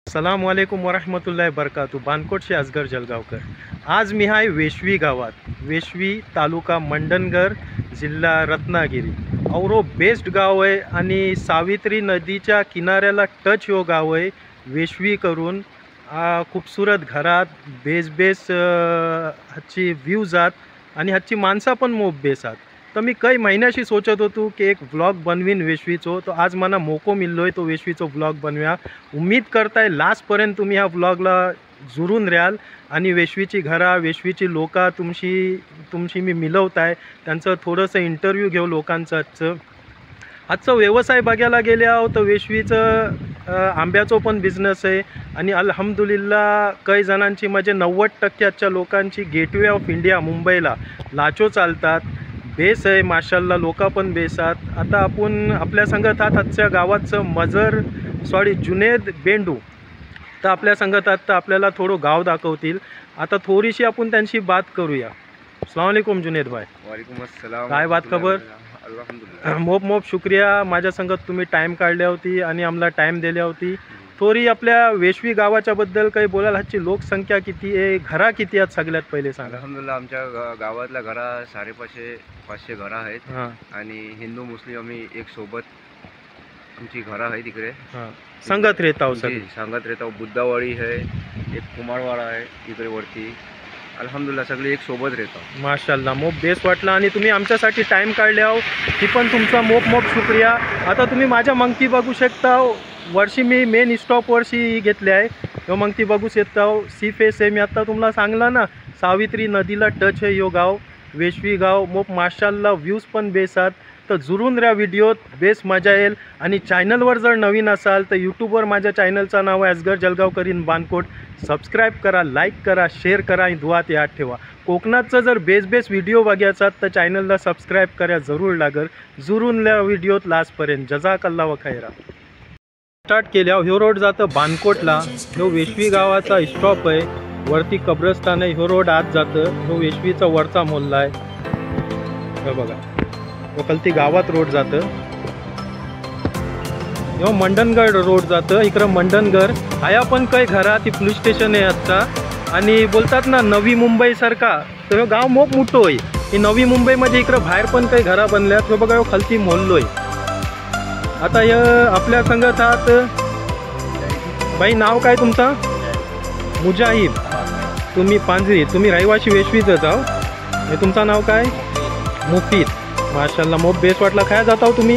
अस्सलाम वालेकुम वरहमतुल्लाहि बरकातू। बानकोटचे असगर जलगावकर। आज मी आहे वेशवी गावात, वेशवी तालुका मंडनगर, जिल्हा रत्नागिरी। औरो बेस्ट गाव आहे आणि सावित्री नदीच्या किनाऱ्याला टच हो गाव आहे। वेशवी करून खूबसूरत घरात बेस हाची व्ह्यूज आहात आणि हाची माणसा पण मोप बेस आहात। तर मी काही महिन्याशी सोचत होतो की एक व्लॉग बनवीन वेशवीचो, तो आज मला मोको मिळलोय तो वेशवीचो व्लॉग बनव्या। उम्मीद करताय लास्टपर्यंत तुम्ही ह्या व्लॉगला जुरून राहाल आणि वेशवीची घरा, वेशवीची लोका तुमशी मी मिळवताय, त्यांचं थोडंसं इंटरव्ह्यू घेऊ लोकांचं। आजचा व्यवसाय बघायला गेले आहो तर वेशवीचं आंब्याचो पण बिझनेस आहे आणि अल्हम्दुलिल्लाह काही जणांची म्हणजे 90% आजच्या लोकांची गेटवे ऑफ इंडिया मुंबईला लाचो चालतात। बेस आहे माशाल्लाह, लोक पण बेस आहेत। आता आपण आपल्या संगत आहात आजच्या गावाचं जुनेद बेंडू तर आपल्या संगत आहात, तर आपल्याला थोडं गाव दाखवतील। आता थोडीशी आपण त्यांची बात करूया। अस्सलाम वालेकुम जुनेद भाई। वालेकुम अस्सलाम। काय बात खबर? अल्हम्दुलिल्लाह। मोप शुक्रिया माझ्या संगत तुम्ही टाईम काढल्या होती आणि आम्हाला टाईम दिल्या होती। थोडी आपल्या वेशवी गावाच्या बद्दल काही बोलाल? ह्याची लोकसंख्या किती आहे, घरा किती आहेत सगळ्यात पहिले सांगा। अल्हम्दुलिल्लाह आमच्या गावातल्या घरा 550 घरा आहेत आणि हिंदू मुस्लिम आम्ही एक सोबत आमची घरा आहे तिकडे संगत राहता सांगत राहता। बुद्धावाडी आहे, एक कुमारवाडा आहे इकडे वरती। अल्हम्दुलिल्लाह सगळे एक सोबत राहतात। माशाल्लाह, मोप बेस वाटला आणि तुम्ही आमच्यासाठी टाईम काढले आहो ती पण तुमचा मोप शुक्रिया। आता तुम्ही माझ्या मंगती बघू शकता, वर्षी मी मेन स्टॉप वर्षी घेतले आहे तो मंगती बघू शकता। सी फेस आहे, मी आता तुम्हाला सांगला ना सावित्री नदीला टच आहे यो गाव वेशवी गाव। मोप माशाल्लाह व्ह्यूज पण बेस आहेत, तर जुरून राहा व्हिडिओत, बेस मजा येईल। आणि चॅनलवर जर नवीन असाल तर यूट्यूबवर माझ्या चॅनलचं नाव आहे असगर जलगावकर इन बानकोट। सबस्क्राईब करा, लाईक करा, शेअर करा आणि दुआत याद ठेवा। कोकणाचं जर बेस व्हिडिओ बघायचा तर चॅनलला सबस्क्राईब करा जरूर लागल। जुरून राहा व्हिडिओत लास्टपर्यंत। जजाकल्लाह व खैरा। स्टार्ट केल्यावर ह्यो रोड जातं बानकोटला, ह्यो वेशवी गावाचा स्टॉप आहे, वरती कब्रस्तान आहे। ह्यो रोड आत जातं, ह्यो वेशवीचा वरचा मोहल्ला आहे। हे बघा, वकलती गावात रोड जातं, ह्यो मंडनगड रोड जातं, इकडं मंडनगड आया पण काही घरा ती पोलीस स्टेशन आहे आजचा। आणि बोलतात ना नवी मुंबई सारखा, तर ह्यो गाव मोप मोठो आहे। ही नवी मुंबईमध्ये इकडं बाहेर पण काही घरा बनल्यात। ह्यो बघा ह्यो खालती मोहल्लो आहे। आता या आपल्या संगत आहात बाई, नाव काय तुमचं? मुजाहिद, तुम्ही पांजरी, तुम्ही रहिवाशी वेशवीचंच आहो। हे तुमचं नाव काय? मुफीद। माशाल्लाह, मोप बेस वाटला। काय जाता हो तुम्ही?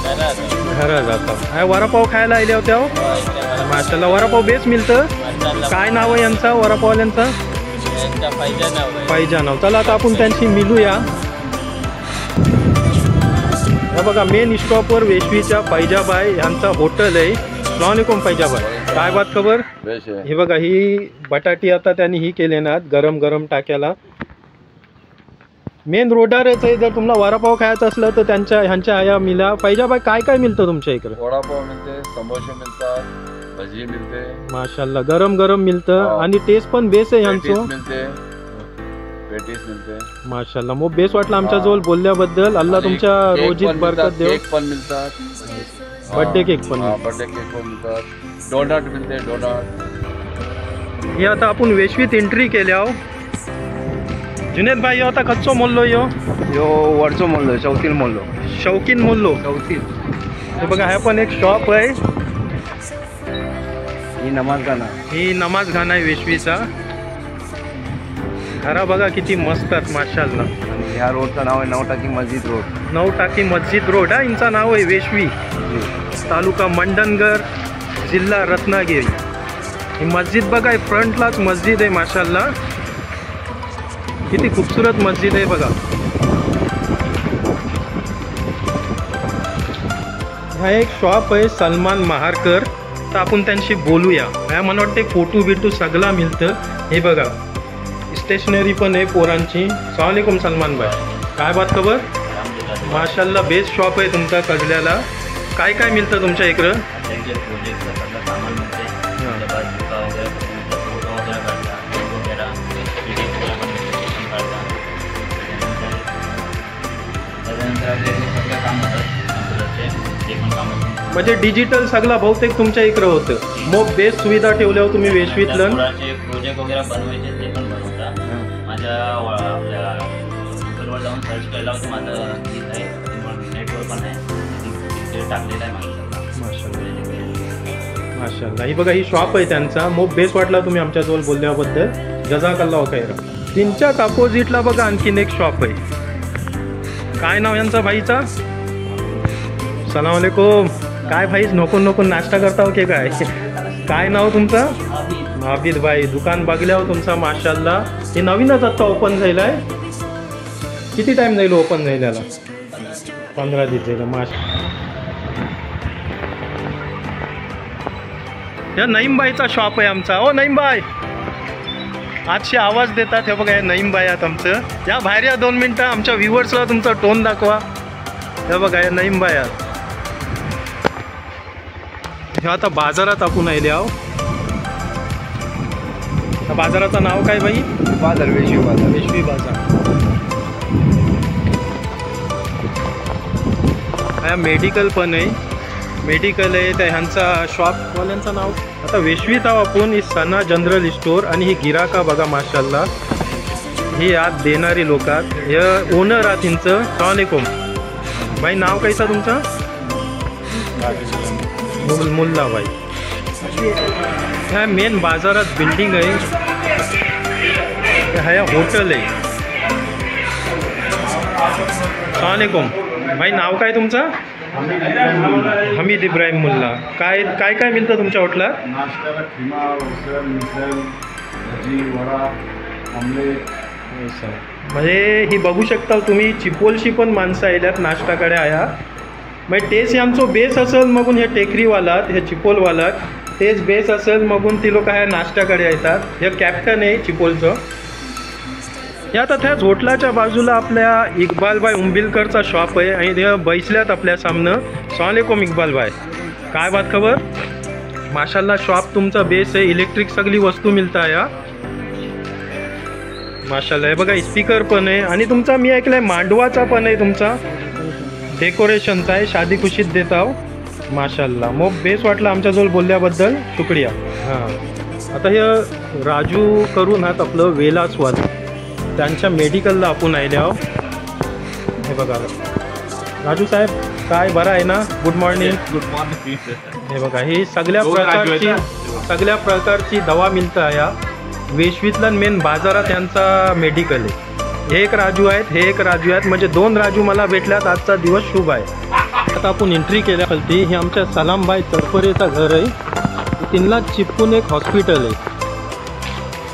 घरा जाता। काय वडापाव खायला आले होते हो? माशाल्लाह, वडापाव बेस मिळतं। काय नाव आहे यांचा वडापाववाल्यांचा? पायजा नाव। चला आता आपण त्यांची मिळूया। हे बघा मेन स्टॉपवर वेशवीच्या फैजाबाई यांचा हॉटेल आहे। अस्सलाम वालेकुम फैजाबाई, काय बात खबर? हे बघा ही बटाटी आता त्यांनी ही केले ना गरम टाक्याला, मेन रोडारच आहे। जर तुम्हाला वडापाव खायचा असलं तर ह्यांच्या आया मिला। फैजाबाई काय काय मिळतं तुमच्या इकडे? वडापाव मिळते, समोसे मिळतात, भजी मिळते। माशाल्लाह, गरम मिळतं आणि टेस्ट पण बेस आहे ह्यांचं। पेटीस मिळते। माशाल्लाह, मोप बेस वाटला आमच्या जवळ बोलल्याबद्दल। अल्लाह तुमच्या रोजीत बरकत देव। केक पण मिळतात, बर्थडे केक पण मिळतात, डोनट मिळते, डोनट। हे आता आपण वेशवीत एंट्री केल्या आहो। जुनेद भाई आता कच्चो मोल्लो यो वरचो मोल्लो, शौकीन मोल्लो। हे बघा हा पण एक शॉप आहे। ही नमाज खाना आहे वेशवीचा। घरा बघा किती मस्त आहेत माशाल्लाह। आणि ह्या रोडचं नाव आहे 9 टाकी मस्जिद रोड। 9 टाकी मस्जिद रोड हा यांचं नाव आहे। वेशवी तालुका मंडनगर, जिल्हा रत्नागिरी। ही मस्जिद बघा, फ्रंटलाच मस्जिद आहे माशाल्लाह, किती खूबसूरत मस्जिद आहे बघा। हा एक शॉप आहे सलमान महारकर, तर आपण त्यांशी बोलूया। ह्या मला वाटते फोटो सगळा मिळतं। हे बघा स्टेशनरी पण आहे पोरांची। अस्सलाम वालेकुम सलमान भाई, काय बात खबर? माशाल्लाह, बेस्ट शॉप आहे तुमचा सगळ्याला। काय काय मिळतं तुमच्या इकडं? म्हणजे डिजिटल सगळं बहुतेक तुमच्या इकडं होतं. मग बेस्ट सुविधा ठेवल्यावर तुम्ही वेशवीतलं प्रोजेक्ट वगैरे बनवायचे ते पण बनवता. माझ्या आपल्या गुगलवर जाऊन सर्च केला होतं, माझं गीत आहे नेटवर पण आहे, तिथे टाकलेलं आहे माझं. माशाल्लाह. ही बघा ही शॉप आहे त्यांचा. मोब बेस्ट वाटला तुम्ही आमच्याजवळ बोलल्याबद्दल. जजाकल्लाह खैर. त्यांच्याच अपोजिटला बघा आणखीन एक शॉप आहे. काय नाव यांचा भाईचा? सलाम वालेकुम. काय भाई नको नको नाश्ता करता हो की काय? काय नाव तुमचं? आबिद भाई. दुकान बघल्यावर तुमचा माशाल्लाह. हे नवीनच आत्ता ओपन झालं आहे. किती टाईम जाईल ओपन झालेला? 15 दिवस झालं. माशा. या नईमबाईचा शॉप आहे आमचा. ओ नईमबाई, आजशी आवाज देतात. हे बघा हे नईमबाई आहेत आमचं. या बाहेर या 2 मिनटं. आमच्या व्ह्युअर्सला तुमचा टोन दाखवा. हे बघा हे नईमबाई आहेत. हे आता बाजारात आपण आले आहो. बाजाराचं नाव काय बाई? बाजार, वेशवी बाजार. वेशवी बाजार. हा मेडिकल पण आहे. मेडिकल आहे तर ह्यांचा शॉपवाल्यांचं नाव आता वेशवीत आहो आपण. ही सना जनरल स्टोर आणि ही गिराका बघा माशाल्लाह. ही आत देणारी लोक आहेत. हे ओनर आहात हिंचं. सलामकुम भाई. नाव कायचा तुमचं? मुल्ला भाई. ह्या मेन बाजारात बिल्डिंग आहे. ह्या हॉटेल आहे. सलामकुम भाई. नाव काय तुमचं? हमीद इब्राहिम मुल्ला. काय काय काय मिळतं तुमच्या हॉटेलात? नाश्त्याला खिमा, उसळ, मिसळ, भजी, वडा, ऑमलेट. म्हणजे ही बघू शकता तुम्ही. चिपोलशी पण माणसं आल्यात नाश्ताकडे आया. म्हणजे तेच आमचं बेस असेल मगून हे टेकरीवालात, हे चिपोलवालात तेच बेस असेल मगून ती लोक ह्या नाश्त्याकडे येतात. हे कॅप्टन आहे चिपोलचं. हे आता त्याच होटलाच्या बाजूला आपल्या इक्बालभाई उंबिलकरचा शॉप आहे आणि ते बैसल्यात आपल्या सामनं. सलामकुम इक्बालभाई. काय बात खबर? माशाल्लाह शॉप तुमचा बेस आहे. इलेक्ट्रिक सगळी वस्तू मिळता या माशाल्लाह. हे बघा स्पीकर पण आहे आणि तुमचा मी ऐकलंय मांडवाचा पण आहे तुमचा. डेकोरेशनचा आहे. शादी खुशीत देता हो माशाल्लाह. मग बेस वाटलं आमच्याजवळ बोलल्याबद्दल. शुक्रिया. हां आता हे राजू करून आहात आपलं वेलास्वाद. त्यांच्या मेडिकलला आपण आले आहो. हे बघा राजू साहेब काय बरं आहे ना? Good morning. Good morning. हे बघा ही सगळ्या प्रकारची दवा मिळतं आहे. वेशवीतला मेन बाजारात यांचा मेडिकल आहे. हे एक राजू आहेत, हे एक राजू आहेत. म्हणजे 2 राजू मला भेटल्यात. आजचा दिवस शुभ आहे. आता आपण एंट्री केल्या खालती. हे आमच्या सलामबाई चरपरेचं घर आहे. तिनला चिपकून एक हॉस्पिटल आहे.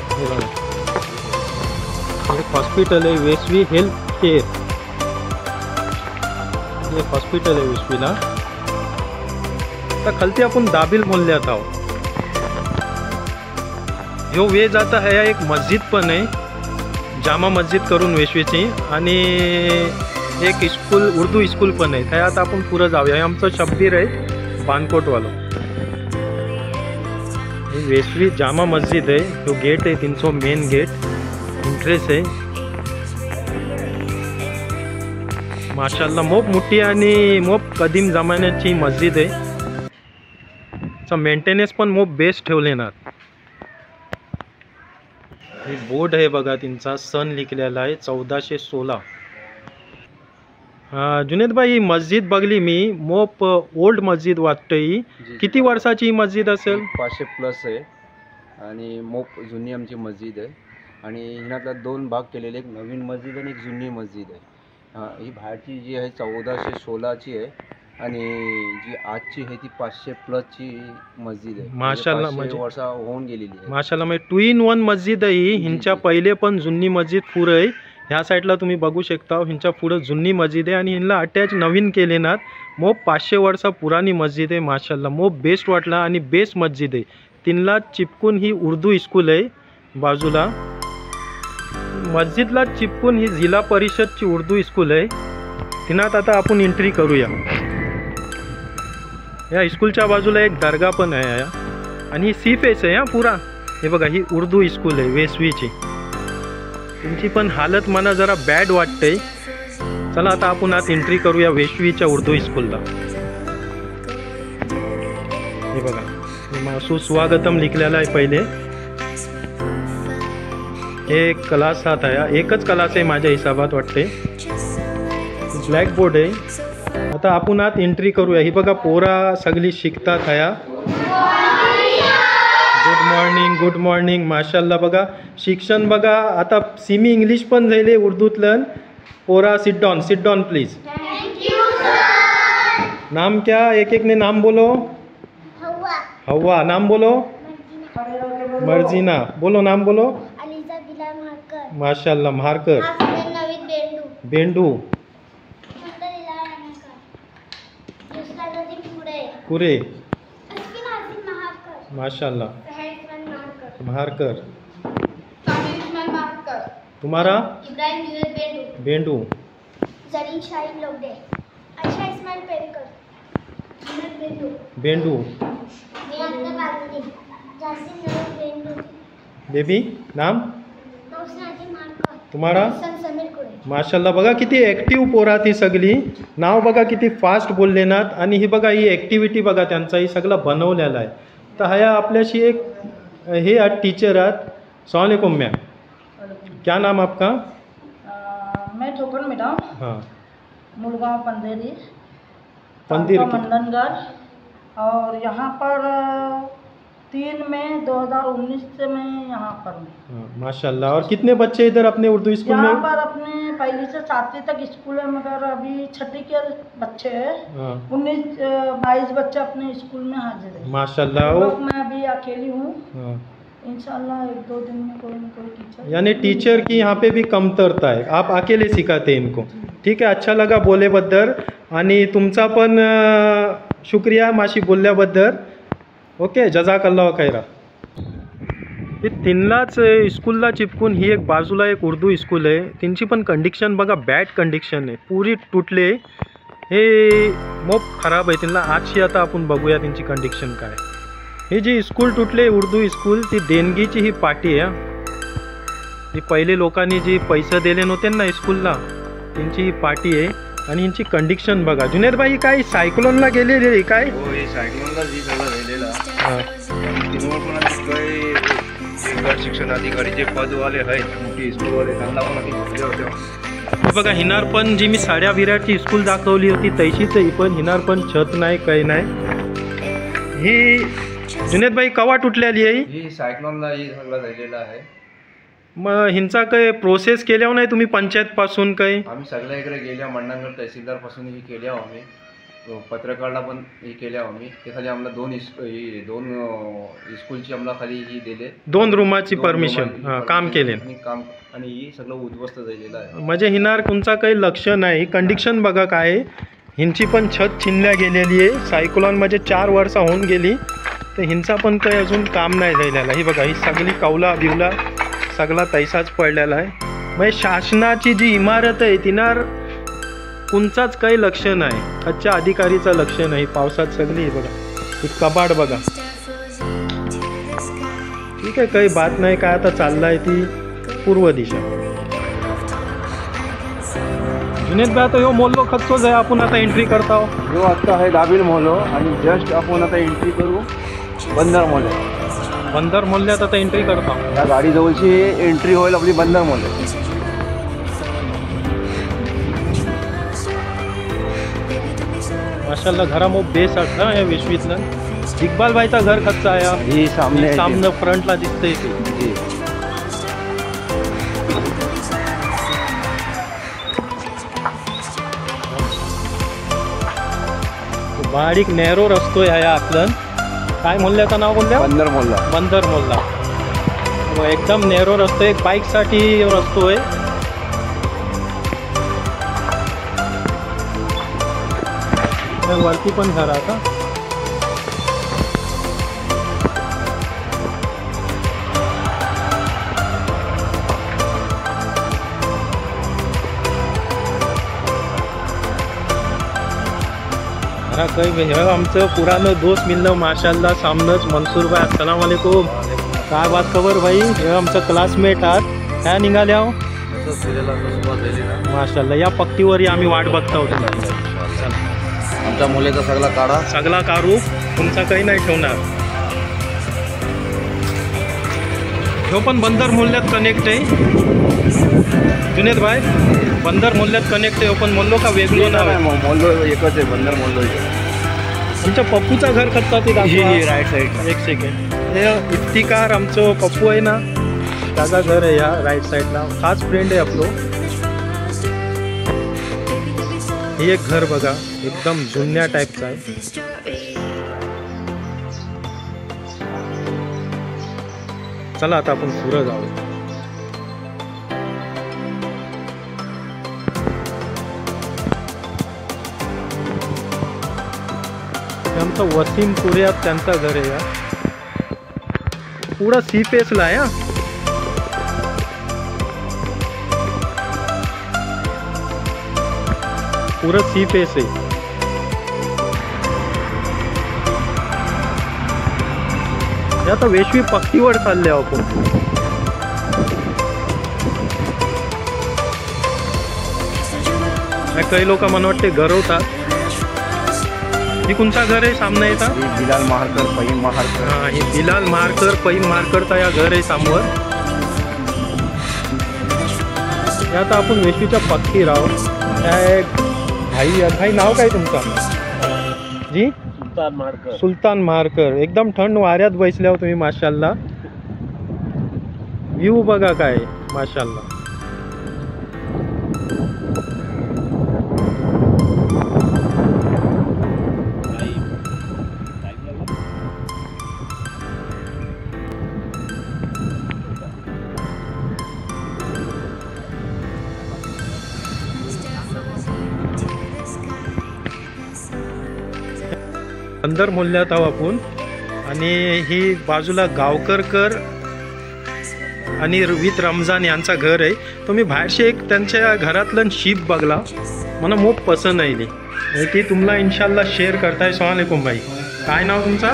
हे बघा एक हॉस्पिटल आहे वेशवी हेल्थ केअर. एक हॉस्पिटल आहे वेशवीला. आता खालती आपण दाबिल मोहल्ल्यात आहोत. ह्यो वे जाता है एक मस्जिद पण आहे. जामा मस्जिद करून वेशवीची आणि एक स्कूल उर्दू स्कूल पण आहे. त्यात आपण पुढं जाऊया. हे आमचं शब्बीर आहे बानकोटवालं. ही वेशवी जामा मस्जिद आहे. तो गेट आहे तीनचो मेन गेट. इंटरेस्ट आहे माशाल्लाह. मोप मोठी आणि मोप कदीम जमान्याची मस्जिद आहे. मेंटेनन्स पण मोप बेस्ट ठेवले ना. हे बोर्ड आहे बघा त्यांचा. सन लिखलेला आहे 1416. जुनेद भाई मस्जिद बघली मी. मोप ओल्ड मस्जिद वाटतं ही. किती वर्षाची ही मस्जिद असेल? 500+ आहे आणि मोप जुनी आमची मस्जिद आहे. आणि ह्यातला 2 भाग केलेले. एक नवीन मस्जिद आणि एक जुनी मस्जिद आहे. ही बाहेरची जी आहे 1416ची आहे आणि जी आजची आहे ती 500+ मस्जिद आहे. माशाल्लाह. म्हणजे वर्ष होऊन गेलेली आहे. माशाल्लाह. म्हणजे 2 in 1 मस्जिद आहे ही. हिंच्या पहिले पण जुनी मस्जिद पुरं आहे. ह्या साईडला तुम्ही बघू शकता. हिंच्या पुढं जुनी मस्जिद आहे आणि हिला अटॅच नवीन केले ना. मोप 500 वर्षा पुराणी मस्जिद आहे माशाल्लाह. मोप बेस्ट वाटला आणि बेस्ट मस्जिद आहे. तिनला चिपकून ही उर्दू स्कूल आहे बाजूला. मस्जिदला चिपकून ही जिल्हा परिषदची उर्दू स्कूल आहे. तिनात आता आपण एंट्री करूया. या स्कूलच्या बाजूला एक दर्गा पण आहे आणि ही सी फेस आहे पुरा. हे बघा ही उर्दू स्कूल आहे वेशवीची. तुमची पण हालत मला जरा बॅड वाटते. चला आता आपण आत एंट्री करूया वेशवीच्या उर्दू स्कूलला. हे बघा सुस्वागतम लिखलेलं आहे पहिले. हे क्लास 7 आहे, एकच क्लास आहे माझ्या हिसाबात वाटते. ब्लॅकबोर्ड आहे. आता आपण आत एंट्री करूया. ही बघा पोरा सगळी शिकतात आहे. गुड मॉर्निंग माशाल्लाह. बघा शिक्षण बघा आता सिमी इंग्लिश पण झाले उर्दूतलं. पोरा सिट डाउन प्लीज. नाम क्या, एक एक ने नाम बोलो. हवा. नाम बोलो. मर्जीना. बोलो नाम बोलो. माशाल्लाह महारकर. बेंडू. कुरे. माशाल्लाह महारकर. तुम्हारा बेंडू. बेंडू. बेबी नाम तुम्हारा. माशाल्लाह. बघा किती ॲक्टिव्ह पोरा ती सगळी. नाव बघा किती फास्ट बोललेनात. आणि ही बघा ही ॲक्टिव्हिटी बघा त्यांचा ही सगळं बनवलेलं आहे. तर ह्या आपल्याशी एक हे आज टीचर आहात. अस्सलाम वालेकुम मैम, क्या नाम आपका? मैं ठोकर मैडम. हाँ. मुलगांव पंदेरी पंदेरी मंडनगढ़. और यहाँ पर 3 मई 2019 से मैं यहाँ पर हूँ. हाँ, माशाल्लाह. और कितने बच्चे इधर अपने उर्दू स्कूल यहाँ में? पर अपने पहली से 7वीं तक स्कूल है, मगर अभी 6ठी के बच्चे हैं. हाँ. 19-22 बच्चे अपने स्कूल में हाजिर है. माशाल्लाह. मैं अभी अकेली हूँ. हाँ. इंशाल्लाह 1-2 दिन में कोई न कोई टीचर. यानी टीचर की यहाँ पे भी कमतरता है. आप अकेले सिखाते हैं इनको. ठीक आहे. अच्छा लगा बोलेबद्दल. आणि तुमचा पण शुक्रिया माशी बोलल्याबद्दल. ओके जजाकल्लाह खैरा. हे तीनलाच स्कूलला चिपकून ही एक बाजूला एक उर्दू स्कूल आहे. त्यांची पण कंडिशन बघा बॅड कंडिशन आहे, पुरी तुटले. हे मोप खराब आहे. त्यांना आजशी आता आपण बघूया त्यांची कंडिशन काय. हे जी स्कूल तुटले उर्दू स्कूल ती देणगीची ही पार्टी आहे. ही पहिले लोकांनी जी पैसे दिले नव्हते ना स्कूलला त्यांची ही पार्टी आहे. आणि यांची कंडिशन बघा. जुनेद भाई काय सायक्लोनला गेलेले काय? हो हे सायक्लोनला जी सगळं झालेलं हां. तिथवर पण आधी काही गट शिक्षण अधिकारी जे पदवाले आहेत मोठी स्कूलवाले त्यांना पण आधी भेटले होते. हे बघा हिनार पण जी मी साड्या बिराची स्कूल दाखवली होती तशीच ही पण. हिनार पण छत नाही काही नाही. ही जुनेद भाई कवा तुटलेली आहे? ही सायक्लोनला ही सगळं झालेलं आहे. मग हिंचा काही प्रोसेस केल्यावर नाही तुम्ही पंचायतपासून काही? आम्ही सगळ्या इकडे गेल्या मंडणगड तहसीलदारपासून ही केल्या आम्ही. पत्रकारला पण ही केल्या आम्ही. ते खाली आम्हाला दोन स्कूलची आम्हाला खाली ही दिले. 2 रूमाची परमिशन काम केले. आणि ही सगळं उद्ध्वस्त झालेलं आहे. म्हणजे हिनार तुमचा काही लक्ष नाही. कंडिशन बघा काय. हिंची पण छत छिनल्या गेलेली आहे. सायक्लोनमध्ये 4 वर्ष होऊन गेली. तर हिंचा पण काही अजून काम नाही झालेला. ही बघा ही सगळी कौला बिवला सगळा तैसाच पडलेला आहे. म्हणजे शासनाची जी इमारत आहे तिनार कोणचाच काही लक्ष नाही. कच्च्या अधिकारीचं लक्ष नाही. पावसात सगळी बघा ही कबाड बघा. ठीक आहे काही बात नाही. काय आता चाललं आहे ती पूर्व दिशा. जुनेद भाई आता ह्यो मोल्लो खचतोच आहे. आपण आता एंट्री करता आहोत. जो आत्ता आहे दाबिल मोहल्लो आणि जस्ट आपण आता एंट्री करू बंदर मोहल्ले. बंदर मोहल्ल्यात आता एंट्री करता. या गाडीजवळची एंट्री होईल आपली बंदर मोहल्ले. माशाल्लाह घरा मग बेस असता या विश्वीतलं. इक्बाल भाईचा घर कच्चा आहे. ही सामने फ्रंटला दिसतंय ते. बारीक नॅरो रस्तो आहे आतलं. काय मोहल्ल्याचं नाव बोलल्या? बंदर मोहल्ला. बंदर मोहल्ला. एकदम नॅरो रस्तो. एक बाईकसाठी रस्तो आहे. वरती पण घर आता. काही आमचं पुरानं दोस्त मिळलं माशाल्लाह सामनंच. मनसूर भाई अस्सलाम वालेकुम. काय बात खबर भाई? हे आमचं क्लासमेट आहात. काय निघाल्या माशाल्लाह. या पक्तीवरही आम्ही वाट बघता होतो. आमच्या मुलीचा सगळा काढा. सगळा काढू, तुमचा काही नाही ठेवणार. ह्यो पण बंदर मूल्यात कनेक्ट आहे जुनेद भाई, बंदर मूल्यात कनेक्ट आहे. पण मोल्लो का वेगळो नाव आहे? मोल्लो एकच आहे, बंदर मोल्लो. तुमच्या पप्पूचा घर खतता ते दाखवा. Right side. एक सेकंड. हे इफ्तिकार आमचं पप्पू आहे ना, त्याचा घर आहे या राईट साईडला. खास फ्रेंड आहे आपलो. हे एक घर बघा, एकदम जुन्या टाईपचं आहे. चला आता आपण पुढं जाऊ. आमचं वसीम कुर्यात त्यांचं घर आहे या. पुढं सी फेसला आहे. पुरं सी फेस आहे. आता वेशवी पक्कीवर चालले आपण. काही लोक मला वाटते गरवतात. ही कोणता घर आहे सामने येतात? बिलाल महारकर, फहीम महारकर. हां, हे बिलाल महारकर, फहीम महारकरचा या घर आहे समोर. आता आपण वेशवीच्या पक्की राहू. भाई नाव काय तुमचं? जी सुलतान महारकर. सुलतान महारकर. एकदम थंड वाऱ्यात बसल्यावर तुम्ही. माशाल्लाह. व्ह्यू बघा काय माशाल्लाह. बंदर मूल्यात आहो आपण. आणि ही बाजूला गावकरकर आणि विथ रमजान यांचा घर आहे. तुम्ही बाहेरशे एक त्यांच्या घरातलं शीप बघला, मला खूप पसंत आहे ती. तुम्हाला इन्शाल्लाह शेअर करताय. सलामकुम भाई, काय नाव तुमचा?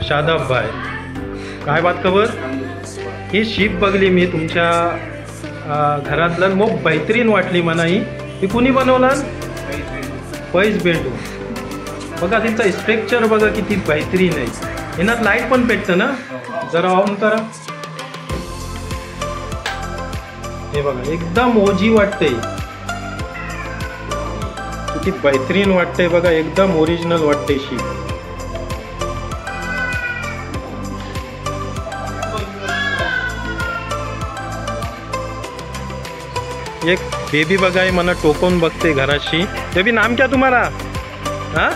शादाब भाई. काय बात खबर? ही शीप बघली मी तुमच्या घरातलं, खूप बेहतरीन वाटली मला. ही कुणी बनवला? पैस बेंडू. बघा तिचा स्ट्रक्चर बघा किती बेहतरीन आहे. यात लाईट पण पेटतं ना, जरा ऑन करा. हे बघा एकदम ओजी वाटते, किती बेहतरीन वाटते बघा. एकदम ओरिजिनल वाटते शी. एक बेबी बघा आहे, मला टोकून बघते घराशी. बेबी नाम क्या तुम्हारा? हा,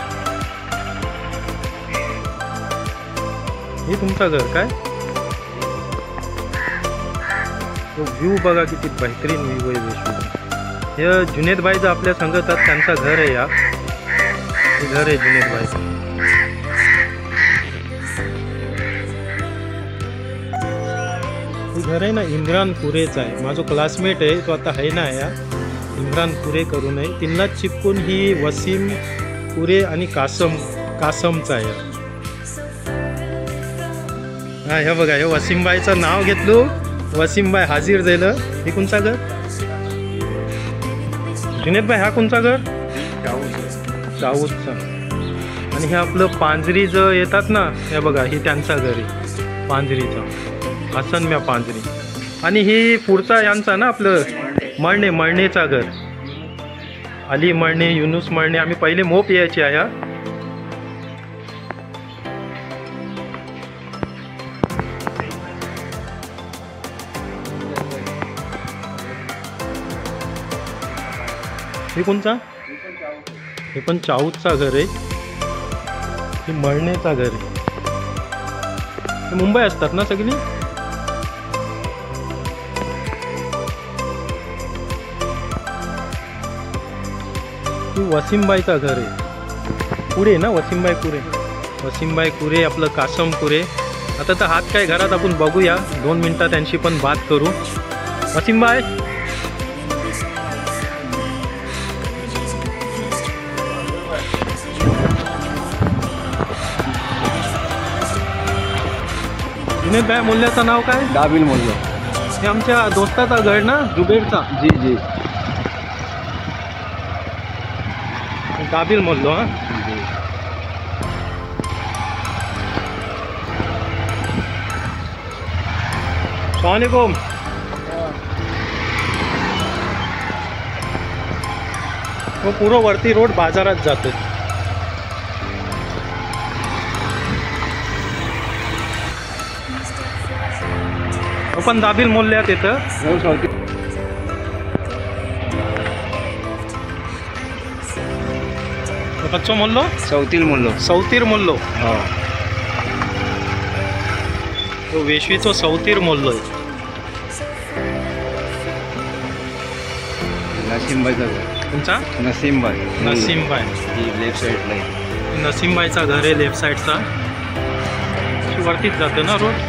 हे तुमचं घर काय? तो व्ह्यू बघा किती बेहतरीन व्ह्यू आहे वेशवी. हे जुनेद भाईचं आपल्या सांगतात त्यांचं घर आहे. या घर आहे जुनेद भाईचं. हे घर आहे ना इम्रान पुरेचं आहे. माझा क्लासमेट आहे तो, आता आहे ना या इम्रान पुरे करून आहे. तिला चिपकून ही वसीम पुरे आणि कासमचा आहे. हा, हे बघा हे वसीमबाईचं नाव घेतलो. वसीमबाई हाजीर झालं. हे कोणचा घर? जुनेद भाई हा कोणचा घर? दाऊदचा. आणि हे आपलं पांजरी जर येतात ना, हे बघा ही त्यांचा घर आहे पांजरीचा, हसनम्या पांजरी. आणि ही पुढचा यांचा ना आपलं मळणेचा घर. अली मळणे, युनुस मळणे. आम्ही पहिले मोप यायचे आहे. हे कोणचा? हे पण चाऊतचा घर आहे. हे मळणेचा घर आहे. हे मुंबई असतात ना सगळी. ही वसीमबाईचा घर आहे. पुरे ना वसीमबाई कुरे. वसीमबाई कुरे, आपलं कासम कुरे. आता तर हात काय घरात आपण बघूया. 2 मिनटात त्यांची पण बात करू. वसीमबाई, जुनेद भाई मूल्याचं नाव काय? दाबिल मोल्लो. हे आमच्या दोस्ताचा घर ना, जुबेरचा. जी जी. काबिल मोल्लो हाँ अस्सलामुअलैकुम। वो पूर्ण वरती रोड बाजारात जातो। आपण दाबील मोल्ल्यात येतं कच्चो मोल्लो चौथील मोल्लो सौतीर मोल्लो हो तो वेशवीचो सौतीर मोल्लो आहे। नसीमबाईचं घर तुमचा नसीमबाई नसीमबाई ही लेफ्ट साईडला आहे नसीमबाईचा घर आहे लेफ्ट साईडचा वरतीच जातं ना रोड।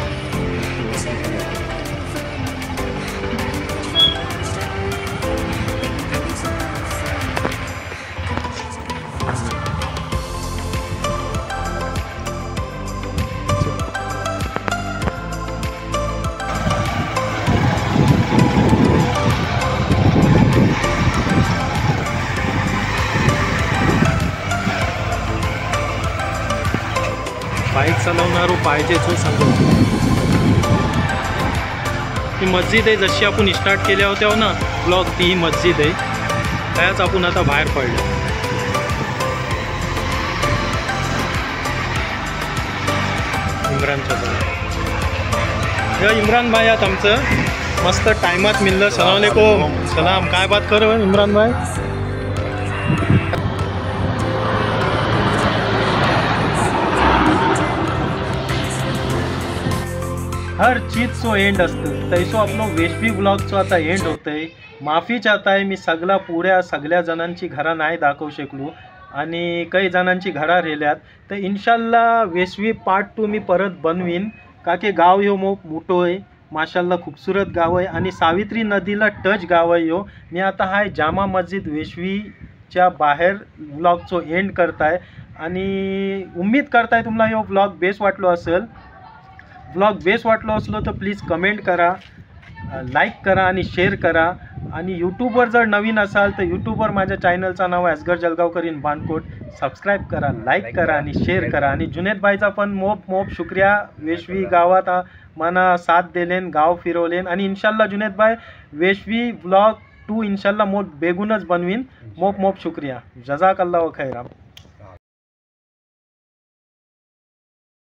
बाईक चालवणारो पाहिजेच हो सांगतो। ही मस्जिद आहे जशी आपण स्टार्ट केल्या होत्या ना ब्लॉग ती ही मस्जिद आहे त्याच आपण आता बाहेर पडलो। इम्रानच्या जवळ इम्रान भाई आहात आमचं मस्त टायमात मिळलं। सलामकुम सलाम काय बात करो इम्रान भाई। हर चीजचो एंड असतं तैसो आपलो वेशवी ब्लॉगचो आता एंड होतंय। माफी चाहताय मी सगळ्या जणांची घरा नाही दाखवू शकलो आणि काही जणांची घरा राहिल्यात तर इन्शाल्लाह वेशवी पार्ट 2 मी परत बनवीन का की गाव ह्यो मोठो आहे माशाल्लाह खूबसूरत गाव आहे आणि सावित्री नदीला टच गाव आहे ह्यो। मी आता हाय जामा मस्जिद वेशवीच्या बाहेर ब्लॉगचो एंड करताय आणि उम्मीद करताय तुम्हाला ह्यो ब्लॉग बेस्ट वाटलो असेल। ब्लॉग बेस्ट वाटलो असलो तर प्लीज कमेंट करा लाईक करा आणि शेअर करा आणि यूट्यूबवर जर नवीन असाल तर यूट्यूबवर माझ्या चॅनलचं नाव आहे असगर जलगावकर इन बानकोट। सबस्क्राईब करा लाईक करा आणि शेअर करा आणि जुनेद भाईचा पण मोप शुक्रिया वेशवी गावात मना साथ दिलेन गाव फिरवलेन आणि इन्शाल्लाह जुनेद भाई वेशवी ब्लॉग 2 इन्शाल्लाह बेगूनच बनवीन। मोप शुक्रिया जजाकल्लाह खैरा।